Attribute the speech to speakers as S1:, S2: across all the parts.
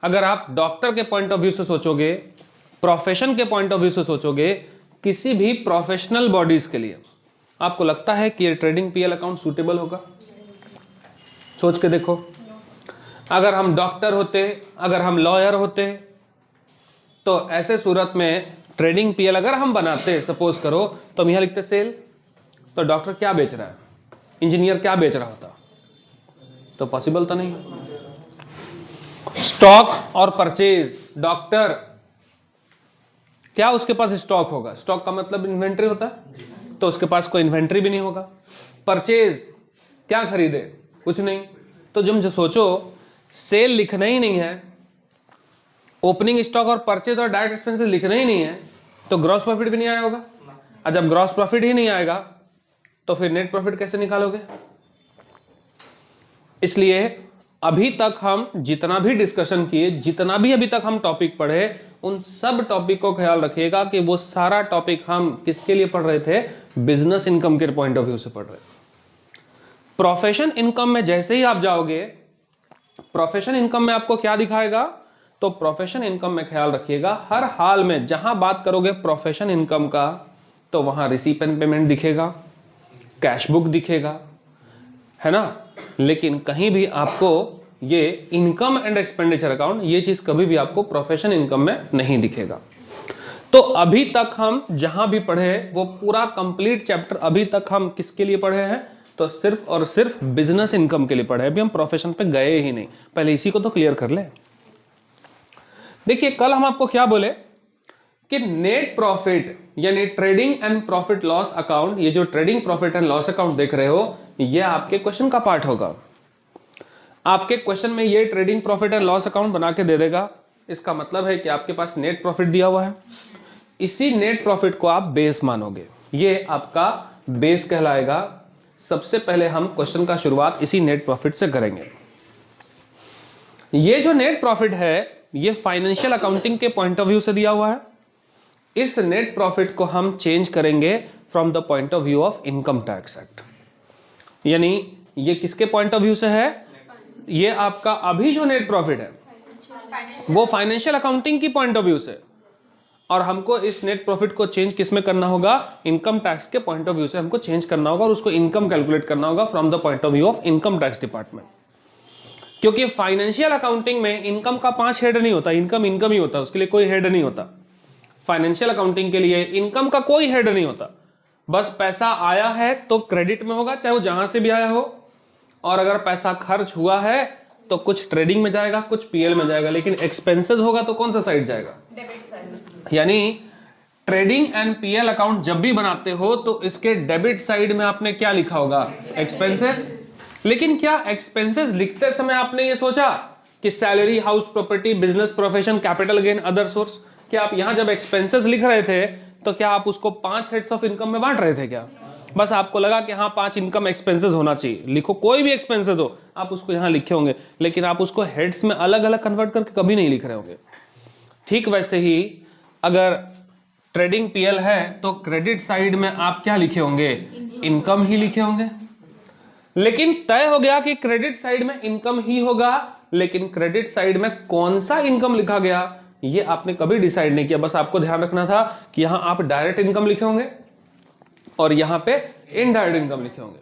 S1: अगर आप डॉक्टर के पॉइंट ऑफ व्यू से सोचोगे, प्रोफेशन के पॉइंट ऑफ व्यू से सोचोगे, किसी भी प्रोफेशनल बॉडीज के लिए आपको लगता है कि ये ट्रेडिंग पीएल अकाउंट सूटेबल होगा? सोच के देखो। अगर हम डॉक्टर होते, अगर हम लॉयर होते, तो ऐसे सूरत में ट्रेडिंग पीएल अगर हम बनाते, सपोज करो, तो हम यहां लिखते सेल, तो डॉक्टर क्या बेच रहा है, इंजीनियर क्या बेच रहा होता? तो पॉसिबल तो नहीं। स्टॉक और परचेज, डॉक्टर क्या उसके पास स्टॉक होगा? स्टॉक का मतलब इन्वेंट्री होता है, तो उसके पास कोई इन्वेंट्री भी नहीं होगा। परचेज क्या खरीदे? कुछ नहीं। तो जो सोचो सेल लिखना ही नहीं है, ओपनिंग स्टॉक और परचेज और डायरेक्ट एक्सपेंसेस लिखना ही नहीं है, तो ग्रॉस प्रॉफिट भी नहीं आया होगा। और जब ग्रॉस प्रॉफिट ही नहीं आएगा तो फिर नेट प्रॉफिट कैसे निकालोगे? इसलिए अभी तक हम जितना भी डिस्कशन किए, जितना भी अभी तक हम टॉपिक पढ़े, उन सब टॉपिक को ख्याल रखिएगा कि वो सारा टॉपिक हम किसके लिए पढ़ रहे थे? बिजनेस इनकम के पॉइंट ऑफ व्यू से पढ़ रहे थे। प्रोफेशन इनकम में जैसे ही आप जाओगे, प्रोफेशन इनकम में आपको क्या दिखाएगा? तो प्रोफेशन इनकम में ख्याल रखिएगा, हर हाल में जहां बात करोगे प्रोफेशन इनकम का, तो वहां रिसीप एंड पेमेंट दिखेगा, कैश बुक दिखेगा, है ना। लेकिन कहीं भी आपको ये इनकम एंड एक्सपेंडिचर अकाउंट, ये चीज कभी भी आपको प्रोफेशन इनकम में नहीं दिखेगा। तो अभी तक हम जहां भी पढ़े वो पूरा कंप्लीट चैप्टर अभी तक हम किसके लिए पढ़े हैं? तो सिर्फ और सिर्फ बिजनेस इनकम के लिए पढ़े। अभी हम प्रोफेशन पे गए ही नहीं, पहले इसी को तो क्लियर कर ले। देखिए कल हम आपको क्या बोले कि नेट प्रॉफिट यानी trading and profit loss account, ये जो trading profit and loss account देख रहे हो, ये आपके क्वेश्चन का पार्ट होगा। आपके क्वेश्चन में ये trading profit and loss account बना के दे देगा। इसका मतलब है कि आपके पास नेट प्रॉफिट दिया हुआ है, इसी नेट प्रॉफिट को आप बेस मानोगे, ये आपका बेस कहलाएगा। सबसे पहले हम क्वेश्चन का शुरुआत इसी नेट प्रॉफिट से करेंगे। ये जो नेट प्रॉफिट है, ये फाइनेंशियल अकाउंटिंग के पॉइंट ऑफ व्यू से दिया हुआ है। इस नेट प्रॉफिट को हम चेंज करेंगे from the point of view of income tax act. यानी ये किसके पॉइंट ऑफ व्यू से है? ये आपका अभी जो नेट प्रॉफिट है वो फाइनेंशियल अकाउंटिंग की पॉइंट ऑफ व्यू से, और हमको इस नेट प्रॉफिट को चेंज किस में करना होगा? इनकम टैक्स के पॉइंट ऑफ व्यू से हमको चेंज करना होगा, और उसको इनकम कैलकुलेट करना होगा from the point of view of income tax department. क्योंकि फाइनेंशियल अकाउंटिंग में इनकम का 5 हेड नहीं होता, इनकम इनकम ही होता है, उसके लिए कोई हेड नहीं होता। फाइनेंशियल अकाउंटिंग के लिए इनकम का कोई हेड नहीं होता, बस पैसा आया है तो क्रेडिट में होगा, चाहे वो जहां से भी आया हो, और अगर पैसा खर्च हुआ है तो कुछ ट्रेडिंग में जाएगा, कुछ पीएल में जाएगा, लेकिन एक्सपेंसेस होगा तो कौन सा साइड जाएगा? Debit side. यानी ट्रेडिंग एंड पीएल अकाउंट जब भी बनाते हो तो इसके डेबिट साइड में आपने क्या लिखा होगा? एक्सपेंसेस। लेकिन क्या एक्सपेंसेस लिखते समय आपने ये सोचा कि salary, house property, business, profession, capital gain, other source? क्या आप यहां जब एक्सपेंसेस लिख रहे थे तो क्या आप उसको 5 हेड्स ऑफ इनकम में बांट रहे थे क्या? बस आपको लगा कि हाँ 5 इनकम एक्सपेंसेस होना चाहिए, लिखो, कोई भी एक्सपेंसेस हो आप उसको यहां लिखे होंगे, लेकिन आप उसको हेड्स में अलग अलग कन्वर्ट करके कभी नहीं लिख रहे होंगे। ठीक वैसे ही अगर ट्रेडिंग पीएल है तो क्रेडिट साइड में आप क्या लिखे होंगे? इनकम ही लिखे होंगे। लेकिन तय हो गया कि क्रेडिट साइड में इनकम ही होगा, लेकिन क्रेडिट साइड में कौन सा इनकम लिखा गया ये आपने कभी डिसाइड नहीं किया। बस आपको ध्यान रखना था कि यहां आप डायरेक्ट इनकम लिखे होंगे और यहां पे इनडायरेक्ट इनकम लिखे होंगे,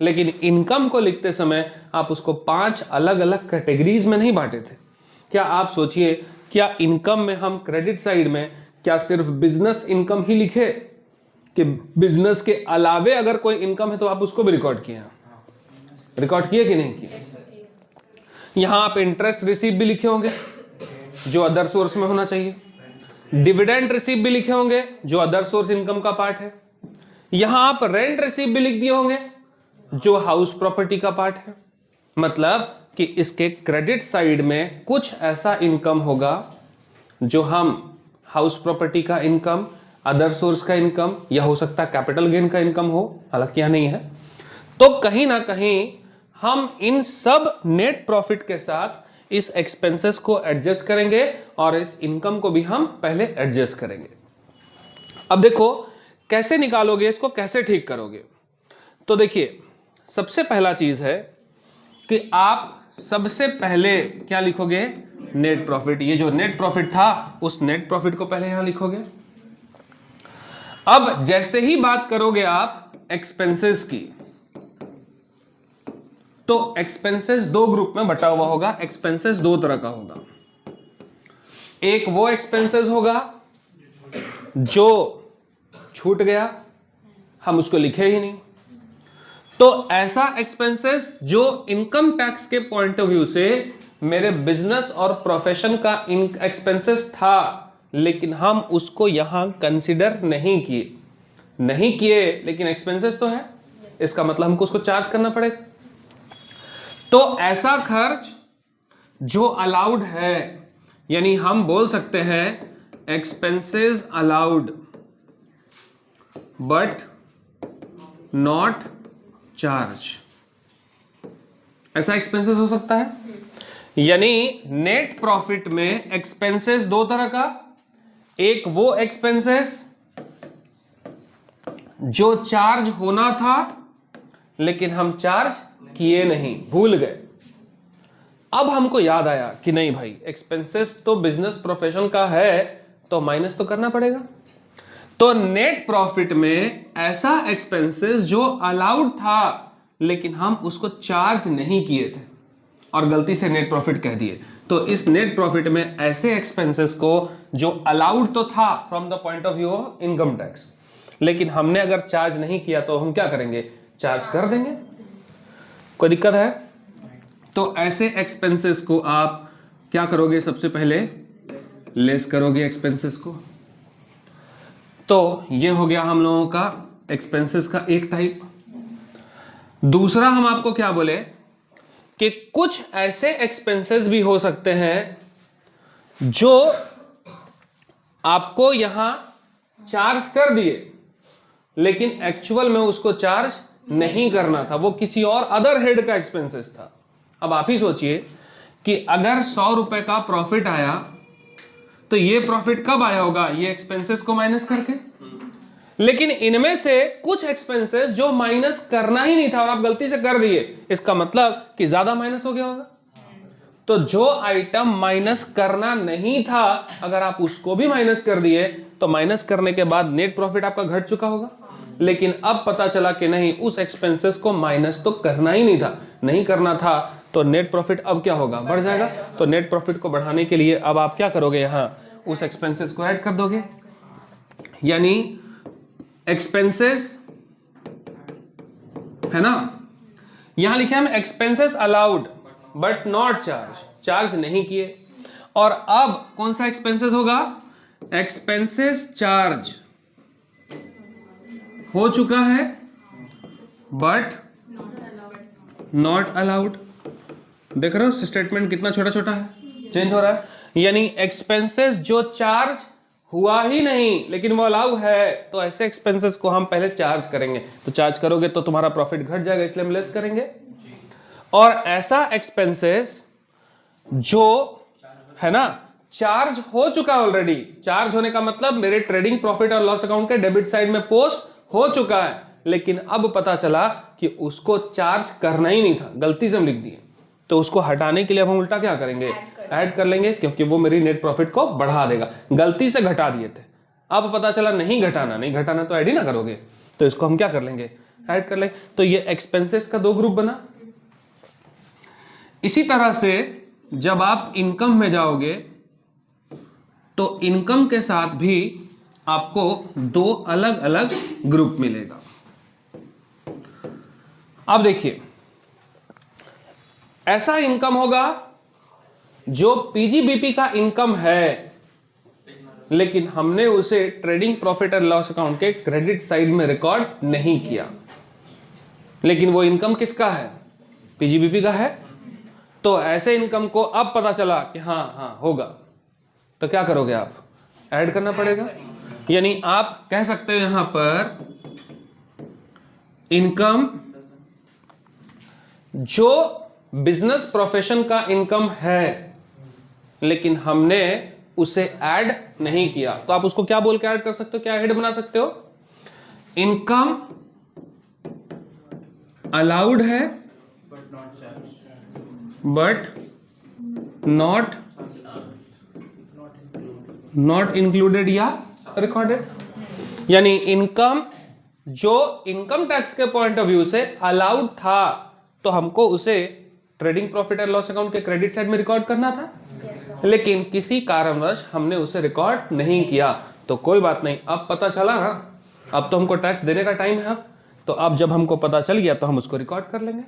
S1: लेकिन इनकम को लिखते समय आप उसको 5 अलग अलग कैटेगरीज में नहीं बांटे थे। क्या आप सोचिए, क्या इनकम में हम क्रेडिट साइड में क्या सिर्फ बिजनेस इनकम ही लिखे कि बिजनेस के अलावे अगर कोई इनकम है तो आप उसको भी रिकॉर्ड किए? रिकॉर्ड किए कि नहीं किए? यहां आप इंटरेस्ट रिसीव भी लिखे होंगे जो अदर सोर्स में होना चाहिए, डिविडेंड रिसीव भी लिखे होंगे जो अदर सोर्स इनकम का पार्ट है, यहां आप रेंट रिसीव भी लिख दिए होंगे जो हाउस प्रॉपर्टी का पार्ट है। मतलब कि इसके क्रेडिट साइड में कुछ ऐसा इनकम होगा जो हम हाउस प्रॉपर्टी का इनकम, अदर सोर्स का इनकम, या हो सकता है कैपिटल गेन का इनकम हो, हालांकि यहां नहीं है। तो कहीं ना कहीं हम इन सब नेट प्रॉफिट के साथ इस एक्सपेंसेस को एडजस्ट करेंगे और इस इनकम को भी हम पहले एडजस्ट करेंगे। अब देखो कैसे निकालोगे इसको, कैसे ठीक करोगे? तो देखिए सबसे पहला चीज है कि आप सबसे पहले क्या लिखोगे? Net profit. ये जो नेट प्रॉफिट था उस नेट प्रॉफिट को पहले यहां लिखोगे। अब जैसे ही बात करोगे आप एक्सपेंसेस की, तो एक्सपेंसेस दो ग्रुप में बटा हुआ होगा। एक्सपेंसेस दो तरह का होगा। एक वो एक्सपेंसेस होगा जो छूट गया, हम उसको लिखे ही नहीं। तो ऐसा एक्सपेंसेस जो इनकम टैक्स के पॉइंट ऑफ व्यू से मेरे बिजनेस और प्रोफेशन का एक्सपेंसेस था, लेकिन हम उसको यहां कंसिडर नहीं किए, लेकिन एक्सपेंसेस तो है, इसका मतलब हमको उसको चार्ज करना पड़ेगा। तो ऐसा खर्च जो अलाउड है, यानी हम बोल सकते हैं expenses allowed but not charge, ऐसा एक्सपेंसेस हो सकता है। यानी नेट प्रॉफिट में एक्सपेंसेस दो तरह का, एक वो एक्सपेंसेस जो चार्ज होना था लेकिन हम चार्ज किए नहीं, भूल गए। अब हमको याद आया कि नहीं भाई, एक्सपेंसेस तो बिजनेस प्रोफेशन का है तो माइनस तो करना पड़ेगा। तो नेट प्रॉफिट में ऐसा एक्सपेंसेस जो अलाउड था लेकिन हम उसको चार्ज नहीं किए थे और गलती से नेट प्रॉफिट कह दिए, तो इस नेट प्रॉफिट में ऐसे एक्सपेंसेस को जो अलाउड तो था from the point of view of income tax, लेकिन हमने अगर चार्ज नहीं किया तो हम क्या करेंगे, चार्ज कर देंगे। कोई दिक्कत है? तो ऐसे एक्सपेंसेस को आप क्या करोगे, सबसे पहले लेस करोगे एक्सपेंसेस को। तो ये हो गया हम लोगों का एक्सपेंसेस का एक टाइप। दूसरा हम आपको क्या बोले कि कुछ ऐसे एक्सपेंसेस भी हो सकते हैं जो आपको यहां चार्ज कर दिए लेकिन एक्चुअल में उसको चार्ज नहीं करना था, वो किसी और अदर हेड का एक्सपेंसेस था। अब आप ही सोचिए कि अगर 100 रुपए का प्रॉफिट आया तो ये प्रॉफिट कब आया होगा, ये एक्सपेंसेस को माइनस करके। लेकिन इनमें से कुछ एक्सपेंसेस जो माइनस करना ही नहीं था और आप गलती से कर दिए, इसका मतलब कि ज्यादा माइनस हो गया होगा। तो जो आइटम माइनस करना नहीं था अगर आप उसको भी माइनस कर दिए तो माइनस करने के बाद नेट प्रॉफिट आपका घट चुका होगा। लेकिन अब पता चला कि नहीं, उस एक्सपेंसेस को माइनस तो करना ही नहीं करना था, तो नेट प्रॉफिट अब क्या होगा, बढ़ जाएगा। तो नेट प्रॉफिट को बढ़ाने के लिए अब आप क्या करोगे, यहां उस एक्सपेंसेस को ऐड कर दोगे। यानी एक्सपेंसेस है ना, यहां लिखे हम expenses allowed but not charge, charge नहीं किए। और अब कौन सा एक्सपेंसेस होगा, एक्सपेंसेस चार्ज हो चुका है बट नॉट अलाउड। देख रहे हो स्टेटमेंट कितना छोटा छोटा है, चेंज हो रहा है। यानी एक्सपेंसेस जो चार्ज हुआ ही नहीं लेकिन वो अलाउ है, तो ऐसे एक्सपेंसेस को हम पहले चार्ज करेंगे। तो चार्ज करोगे तो तुम्हारा प्रॉफिट घट जाएगा, इसलिए हम लेस करेंगे। और ऐसा एक्सपेंसेस जो है ना चार्ज हो चुका ऑलरेडी, चार्ज होने का मतलब मेरे ट्रेडिंग प्रॉफिट और लॉस अकाउंट के डेबिट साइड में पोस्ट हो चुका है, लेकिन अब पता चला कि उसको चार्ज करना ही नहीं था, गलती से हम लिख दिए। तो उसको हटाने के लिए अब हम उल्टा क्या करेंगे, ऐड कर लेंगे, क्योंकि वो मेरी नेट प्रॉफिट को बढ़ा देगा। गलती से घटा दिए थे, अब पता चला नहीं घटाना तो ऐड ही ना करोगे, तो इसको हम क्या कर लेंगे, ऐड कर लेंगे। तो ये एक्सपेंसेस का दो ग्रुप बना। इसी तरह से जब आप इनकम में जाओगे तो इनकम के साथ भी आपको दो अलग अलग ग्रुप मिलेगा। अब देखिए, ऐसा इनकम होगा जो पीजीबीपी का इनकम है लेकिन हमने उसे trading profit and loss account के क्रेडिट साइड में रिकॉर्ड नहीं किया, लेकिन वो इनकम किसका है, पीजीबीपी का है। तो ऐसे इनकम को अब पता चला कि हाँ होगा, तो क्या करोगे, आप ऐड करना पड़ेगा। यानी आप कह सकते हो यहां पर इनकम जो बिजनेस प्रोफेशन का इनकम है लेकिन हमने उसे ऐड नहीं किया, तो आप उसको क्या बोल के ऐड कर सकते हो, क्या हेड बना सकते हो, इनकम अलाउड है बट नॉट नॉट इंक्लूडेड या रिकॉर्डेड, यानी इनकम जो इनकम टैक्स के पॉइंट ऑफ व्यू से अलाउड था तो हमको उसे trading profit and loss account के क्रेडिट साइड में रिकॉर्ड करना था, लेकिन किसी कारणवश हमने उसे रिकॉर्ड नहीं किया। तो कोई बात नहीं, अब पता चला ना, अब तो हमको टैक्स देने का टाइम है, तो अब जब हमको पता चल गया तो हम उसको रिकॉर्ड कर लेंगे।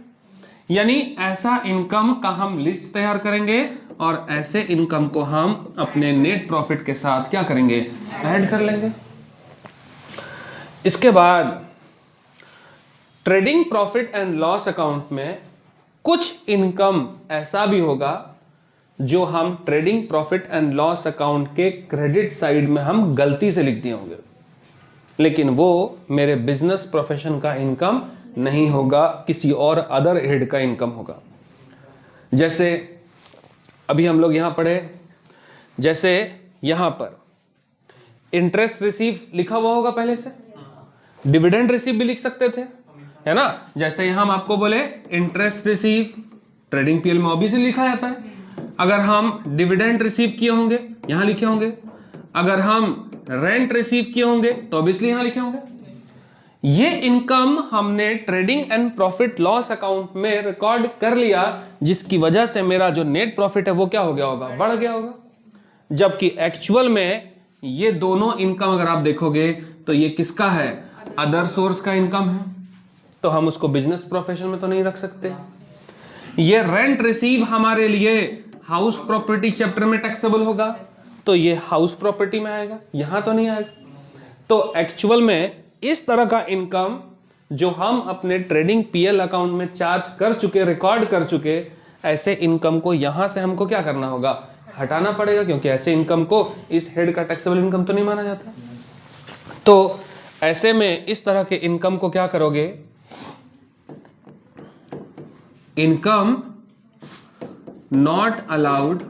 S1: यानी ऐसा इनकम का हम लिस्ट तैयार करेंगे और ऐसे इनकम को हम अपने नेट प्रॉफिट के साथ क्या करेंगे, ऐड कर लेंगे। इसके बाद trading profit and loss account में कुछ इनकम ऐसा भी होगा जो हम trading profit and loss account के क्रेडिट साइड में हम गलती से लिख दिए होंगे, लेकिन वो मेरे बिजनेस प्रोफेशन का इनकम नहीं होगा, किसी और अदर हेड का इनकम होगा। जैसे अभी हम लोग यहां पढ़े, जैसे यहां पर इंटरेस्ट रिसीव लिखा हुआ होगा पहले से, डिविडेंड रिसीव भी लिख सकते थे, है ना। जैसे यहां हम आपको बोले इंटरेस्ट रिसीव, ट्रेडिंग पीएल में ऑब्वियसली लिखा जाता है। अगर हम डिविडेंड रिसीव किए होंगे यहां लिखे होंगे, अगर हम रेंट रिसीव किए होंगे तो ऑब्वियसली यहां लिखे होंगे। ये इनकम हमने trading and profit loss account में रिकॉर्ड कर लिया, जिसकी वजह से मेरा जो नेट प्रॉफिट है वो क्या हो गया होगा, बढ़ गया होगा। जबकि एक्चुअल में ये दोनों इनकम अगर आप देखोगे तो ये किसका है, अदर सोर्स का इनकम है, तो हम उसको बिजनेस प्रोफेशन में तो नहीं रख सकते। ये रेंट रिसीव हमारे लिए हाउस प्रॉपर्टी चैप्टर में टैक्सेबल होगा, तो ये हाउस प्रॉपर्टी में आएगा, यहां तो नहीं आएगा। तो एक्चुअल में इस तरह का इनकम जो हम अपने ट्रेडिंग पीएल अकाउंट में चार्ज कर चुके, रिकॉर्ड कर चुके, ऐसे इनकम को यहां से हमको क्या करना होगा, हटाना पड़ेगा, क्योंकि ऐसे इनकम को इस हेड का टैक्सेबल इनकम तो नहीं माना जाता। तो ऐसे में इस तरह के इनकम को क्या करोगे, income not allowed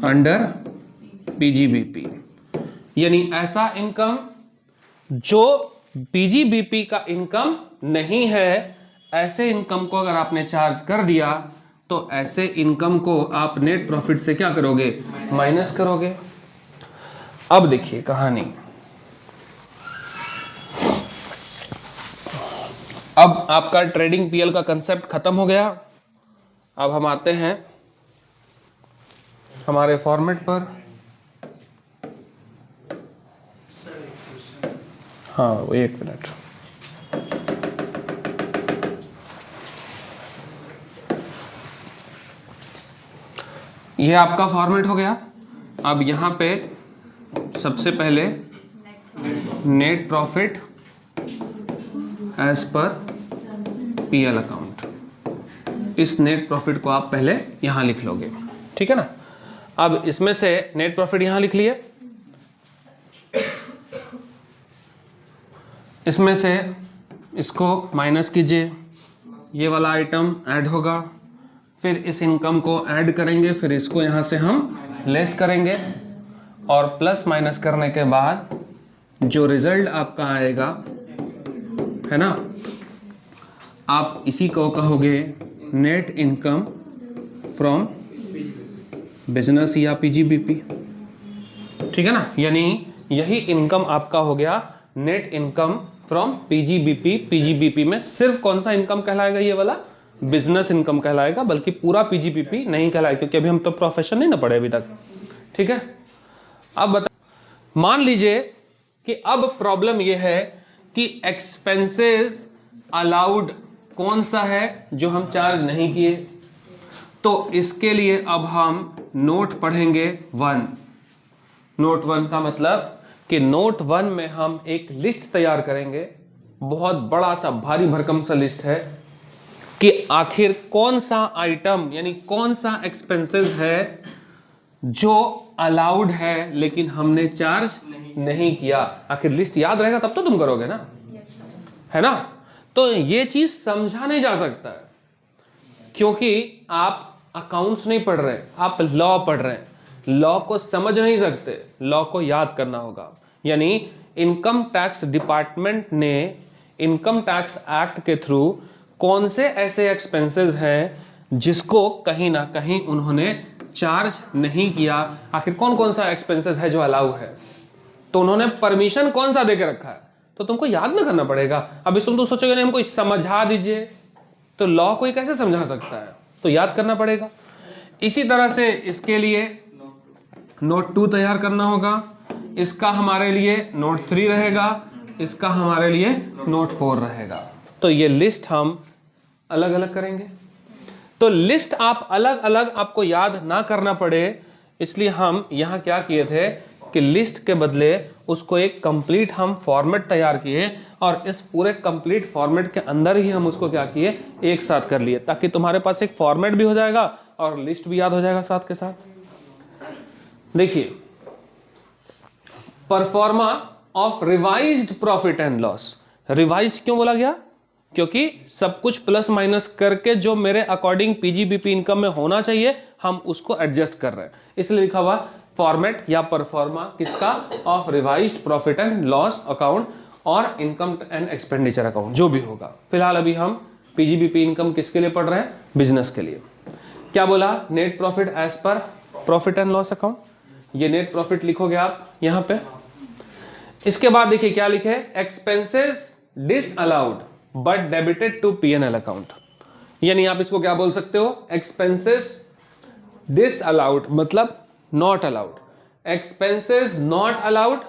S1: under PGBP, यानी ऐसा इनकम जो पीजीबीपी का इनकम नहीं है, ऐसे इनकम को अगर आपने चार्ज कर दिया तो ऐसे इनकम को आप नेट प्रॉफिट से क्या करोगे, माइनस करोगे। अब देखिए कहानी, अब आपका ट्रेडिंग पीएल का कंसेप्ट खत्म हो गया। अब हम आते हैं हमारे फॉर्मेट पर। हाँ, एक मिनट, यह आपका फॉर्मेट हो गया। अब यहां पे सबसे पहले net profit as per PL account, इस नेट प्रॉफिट को आप पहले यहां लिख लोगे, ठीक है ना। अब इसमें से नेट प्रॉफिट यहां लिख लिए, इसमें से इसको माइनस कीजिए, ये वाला आइटम ऐड होगा, फिर इस इनकम को ऐड करेंगे, फिर इसको यहां से हम लेस करेंगे, और प्लस माइनस करने के बाद जो रिजल्ट आपका आएगा, है ना, आप इसी को कहोगे नेट इनकम फ्रॉम बिजनेस या पीजीबीपी, ठीक है ना। यानी यही इनकम आपका हो गया net income from PGBP. PGBP में सिर्फ कौन सा इनकम कहलाएगा, ये वाला बिजनेस इनकम कहलाएगा, बल्कि पूरा पीजीबीपी नहीं कहलाएगा, क्योंकि अभी हम तो प्रोफेशन नहीं ना पढ़े अभी तक, ठीक है। अब बता, मान लीजिए कि अब प्रॉब्लम यह है कि एक्सपेंसेस अलाउड कौन सा है जो हम चार्ज नहीं किए, तो इसके लिए अब हम नोट पढ़ेंगे 1। नोट 1 का मतलब कि नोट 1 में हम एक लिस्ट तैयार करेंगे, बहुत बड़ा सा भारी भरकम सा लिस्ट है कि आखिर कौन सा आइटम यानी कौन सा एक्सपेंसेस है जो अलाउड है लेकिन हमने चार्ज नहीं किया। आखिर लिस्ट याद रहेगा तब तो तुम करोगे ना, है ना। तो ये चीज समझा नहीं जा सकता है, क्योंकि आप अकाउंट्स नहीं पढ़ रहे, आप लॉ पढ़ रहे हैं, लॉ को समझ नहीं सकते, लॉ को याद करना होगा। यानी इनकम टैक्स डिपार्टमेंट ने इनकम टैक्स एक्ट के थ्रू कौन से ऐसे एक्सपेंसेस हैं जिसको कहीं ना कहीं उन्होंने चार्ज नहीं किया। आखिर कौन कौन सा एक्सपेंसेस है जो अलाउ है, तो उन्होंने परमिशन कौन सा देके रखा है, तो तुमको याद ना करना पड़ेगा। अब इसमें तुम सोचोगे नहीं हमको समझा दीजिए, तो लॉ कोई कैसे समझा सकता है, तो याद करना पड़ेगा। इसी तरह से इसके लिए नोट 2 तैयार करना होगा, इसका हमारे लिए नोट 3 रहेगा, इसका हमारे लिए नोट 4 रहेगा। तो ये लिस्ट हम अलग अलग करेंगे। तो लिस्ट आप अलग अलग आपको याद ना करना पड़े, इसलिए हम यहां क्या किए थे कि लिस्ट के बदले उसको एक कंप्लीट हम फॉर्मेट तैयार किए, और इस पूरे कंप्लीट फॉर्मेट के अंदर ही हम उसको क्या किए, एक साथ कर लिए, ताकि तुम्हारे पास एक फॉर्मेट भी हो जाएगा और लिस्ट भी याद हो जाएगा साथ के साथ। देखिए, pro forma of revised profit and loss. Revise क्यों बोला गया, क्योंकि सब कुछ प्लस माइनस करके जो मेरे अकॉर्डिंग पीजीबीपी इनकम में होना चाहिए हम उसको एडजस्ट कर रहे हैं, इसलिए लिखा हुआ फॉर्मेट या परफॉर्मा किसका, of revised profit and loss account और इनकम एंड एक्सपेंडिचर अकाउंट, जो भी होगा। फिलहाल अभी हम पीजीबीपी इनकम किसके लिए पढ़ रहे हैं, बिजनेस के लिए। क्या बोला, net profit as per profit and loss account, ये नेट प्रॉफिट लिखोगे आप यहां पे। इसके बाद देखिए क्या लिखे, expenses disallowed but debited to PNL account, यानी आप इसको क्या बोल सकते हो, एक्सपेंसेस डिसअलाउड मतलब not allowed, expenses not allowed,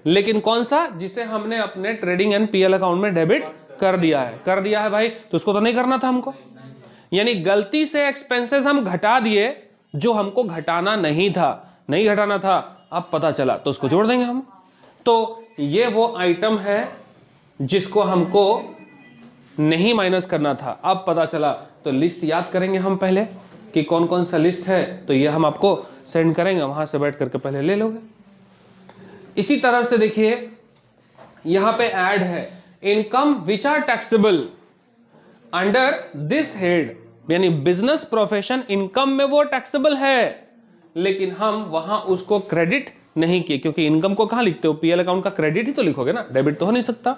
S1: लेकिन कौन सा, जिसे हमने अपने ट्रेडिंग एंड पीएल अकाउंट में डेबिट कर दिया है भाई, तो उसको तो नहीं करना था हमको, यानी गलती से एक्सपेंसेस हम घटा दिए जो हमको घटाना नहीं घटाना था, अब पता चला तो उसको जोड़ देंगे हम। तो ये वो आइटम है जिसको हमको नहीं माइनस करना था, अब पता चला, तो लिस्ट याद करेंगे हम पहले कि कौन कौन सा लिस्ट है, तो ये हम आपको सेंड करेंगे, वहां से बैठ करके पहले ले लोगे। इसी तरह से देखिए यहां पे ऐड है income which are taxable under this head, यानी बिजनेस प्रोफेशन इनकम में वो टैक्सेबल है, लेकिन हम वहां उसको क्रेडिट नहीं किए, क्योंकि इनकम को कहां लिखते हो, पीएल अकाउंट का क्रेडिट ही तो लिखोगे ना, डेबिट तो हो नहीं सकता।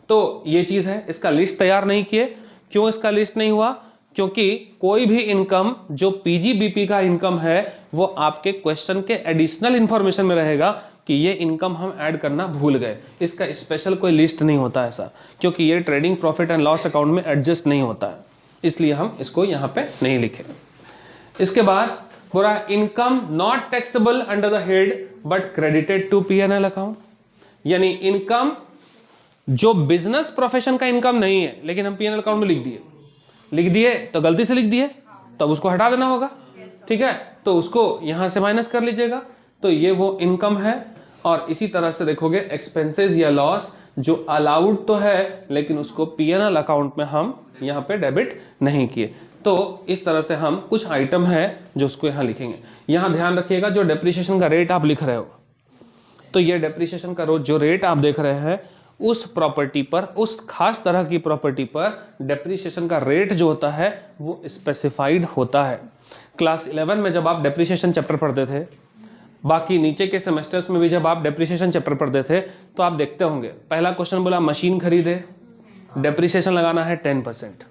S1: तो ये चीज है, इसका लिस्ट तैयार नहीं किए। क्यों इसका लिस्ट नहीं हुआ, क्योंकि कोई भी इनकम जो पीजीबीपी का इनकम है वो आपके क्वेश्चन के एडिशनल इंफॉर्मेशन में रहेगा कि ये इनकम हम ऐड करना भूल गए, इसका स्पेशल कोई लिस्ट नहीं होता ऐसा, क्योंकि ये trading profit and loss account में एडजस्ट नहीं होता है, इसलिए हम इसको यहां पे नहीं लिखे। इसके बाद बोला income not taxable under the head but credited to PNL account, यानी इनकम जो बिजनेस प्रोफेशन का इनकम नहीं है लेकिन हम पीएनएल अकाउंट में लिख दिए तो गलती से लिख दिए, तब उसको हटा देना होगा, ठीक है, तो उसको यहां से माइनस कर लीजिएगा, तो ये वो इनकम है। और इसी तरह से देखोगे एक्सपेंसेस या लॉस जो अलाउड तो है लेकिन उसको पीएनएल अकाउंट में हम यहाँ पे डेबिट नहीं किए, तो इस तरह से हम कुछ आइटम है जो उसको यहाँ लिखेंगे। यहाँ ध्यान रखिएगा जो डेप्रिसिएशन का रेट आप लिख रहे हो, तो ये डेप्रिसिएशन का जो रेट आप देख रहे हैं उस प्रॉपर्टी पर, उस खास तरह की प्रॉपर्टी पर डेप्रिसिएशन का रेट जो होता है वो स्पेसिफाइड होता है। क्लास 11 में जब आप डेप्रिसिएशन चैप्टर पढ़ते थे, बाकी नीचे के सेमेस्टर्स में भी जब आप डेप्रिसिएशन चैप्टर पढ़ते थे, तो आप देखते होंगे पहला क्वेश्चन बोला मशीन खरीदे, डेप्रिसिएशन लगाना है 10%।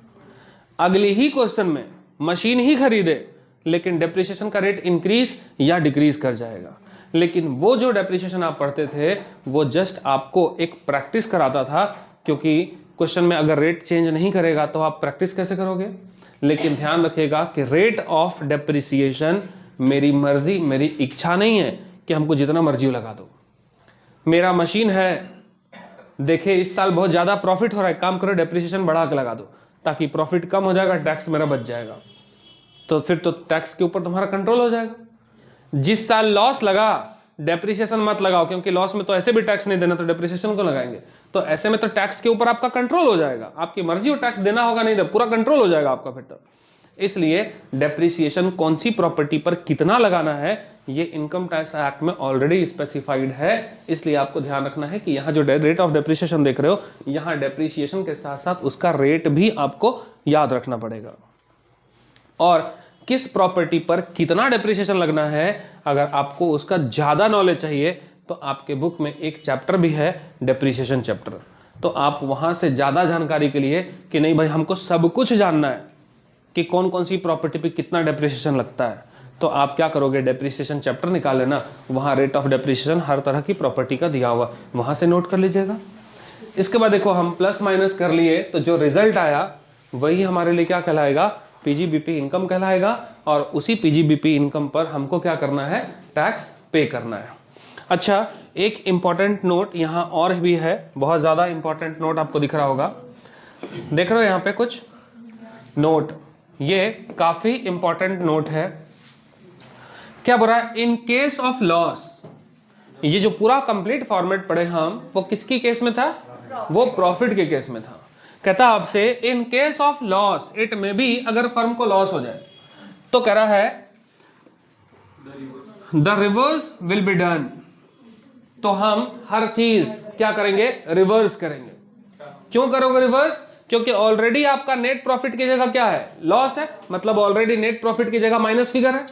S1: अगली ही क्वेश्चन में मशीन ही खरीदे लेकिन डेप्रिसिएशन का रेट इंक्रीज या डिक्रीज कर जाएगा। लेकिन वो जो डेप्रिसिएशन आप पढ़ते थे वो जस्ट आपको एक प्रैक्टिस कराता था, क्योंकि क्वेश्चन में अगर रेट चेंज नहीं करेगा तो आप प्रैक्टिस कैसे करोगे। लेकिन ध्यान रखिएगा कि रेट ऑफ डेप्रिसिएशन मेरी मर्जी, मेरी इच्छा नहीं है कि हमको जितना मर्जी लगा दो। मेरा मशीन है, देखिए इस साल बहुत ज्यादा प्रॉफिट हो रहा है, काम करो डेप्रिसिएशन बढ़ा के लगा दो ताकि प्रॉफिट कम हो जाएगा, टैक्स मेरा बच जाएगा, तो फिर तो टैक्स के ऊपर तुम्हारा कंट्रोल हो जाएगा। जिस साल लॉस लगा डेप्रिसिएशन मत लगाओ, क्योंकि लॉस में तो ऐसे भी टैक्स नहीं देना, तो डेप्रिसिएशन को लगाएंगे, तो ऐसे में तो टैक्स के ऊपर आपका कंट्रोल हो जाएगा, आपकी मर्जी हो टैक्स देना होगा नहीं, पूरा कंट्रोल हो जाएगा आपका फिर तब। इसलिए डेप्रिसिएशन कौन सी प्रॉपर्टी पर कितना लगाना है ये इनकम टैक्स एक्ट में ऑलरेडी स्पेसिफाइड है, इसलिए आपको ध्यान रखना है कि यहाँ जो रेट ऑफ डेप्रिसिएशन देख रहे हो, यहाँ डेप्रिसिएशन के साथ साथ उसका रेट भी आपको याद रखना पड़ेगा। और किस प्रॉपर्टी पर कितना डेप्रिसिएशन लगना है, अगर आपको उसका ज्यादा नॉलेज चाहिए तो आपके बुक में एक चैप्टर भी है डेप्रिसिएशन चैप्टर, तो आप वहां से ज्यादा जानकारी के लिए कि नहीं भाई हमको सब कुछ जानना है, कि कौन कौन सी प्रॉपर्टी पे कितना डेप्रिसिएशन लगता है, तो आप क्या करोगे, डेप्रिसिएशन चैप्टर निकाल लेना, वहाँ रेट ऑफ डेप्रिसिएशन हर तरह की प्रॉपर्टी का दिया हुआ, वहाँ से नोट कर लीजिएगा। इसके बाद देखो हम प्लस माइनस कर लिए, तो जो रिजल्ट आया वही हमारे लिए क्या कहलाएगा, पीजीबीपी इनकम कहलाएगा, और उसी पीजीबीपी इनकम पर हमको क्या करना है, टैक्स पे करना है। अच्छा, एक इंपॉर्टेंट नोट यहाँ और भी है, बहुत ज़्यादा इंपॉर्टेंट नोट आपको दिख रहा होगा, देख रहे हो यहाँ पे कुछ नोट, ये काफ़ी इंपॉर्टेंट नोट है। क्या बोल रहा है, इन केस ऑफ लॉस, ये जो पूरा कंप्लीट फॉर्मेट पढ़े हम, वो किसकी केस में था, वो प्रॉफिट के केस में था। कहता आपसे in case of loss it में भी, अगर फर्म को लॉस हो जाए तो कह रहा है the reverse will be done, तो हम हर चीज क्या करेंगे, रिवर्स करेंगे। क्यों करोगे रिवर्स, क्योंकि ऑलरेडी आपका नेट प्रॉफिट की जगह क्या है, लॉस है, मतलब ऑलरेडी नेट प्रॉफिट की जगह माइनस फिगर है।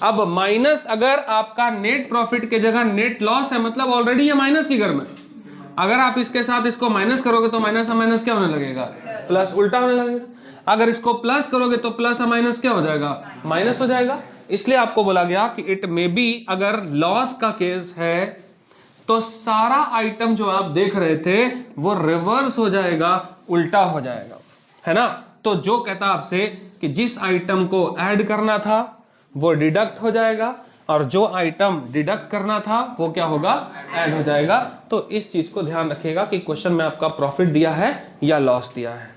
S1: अब माइनस, अगर आपका नेट प्रॉफिट की जगह नेट लॉस है, मतलब ऑलरेडी ये माइनस फिगर में, अगर आप इसके साथ इसको माइनस करोगे तो माइनस से माइनस क्या होने लगेगा, प्लस, उल्टा होने लगेगा। अगर इसको प्लस करोगे तो प्लस से माइनस क्या हो जाएगा, माइनस हो जाएगा। इसलिए आपको बोला गया कि इट मे बी, अगर लॉस का केस है तो सारा आइटम जो आप देख रहे थे वो रिवर्स हो जाएगा, उल्टा हो जाएगा, है ना। तो जो कहता आपसे कि जिस आइटम को ऐड करना था वो डिडक्ट हो जाएगा, और जो आइटम डिडक्ट करना था वो क्या होगा, ऐड हो जाएगा। तो इस चीज को ध्यान रखिएगा कि क्वेश्चन में आपका प्रॉफिट दिया है या लॉस दिया है।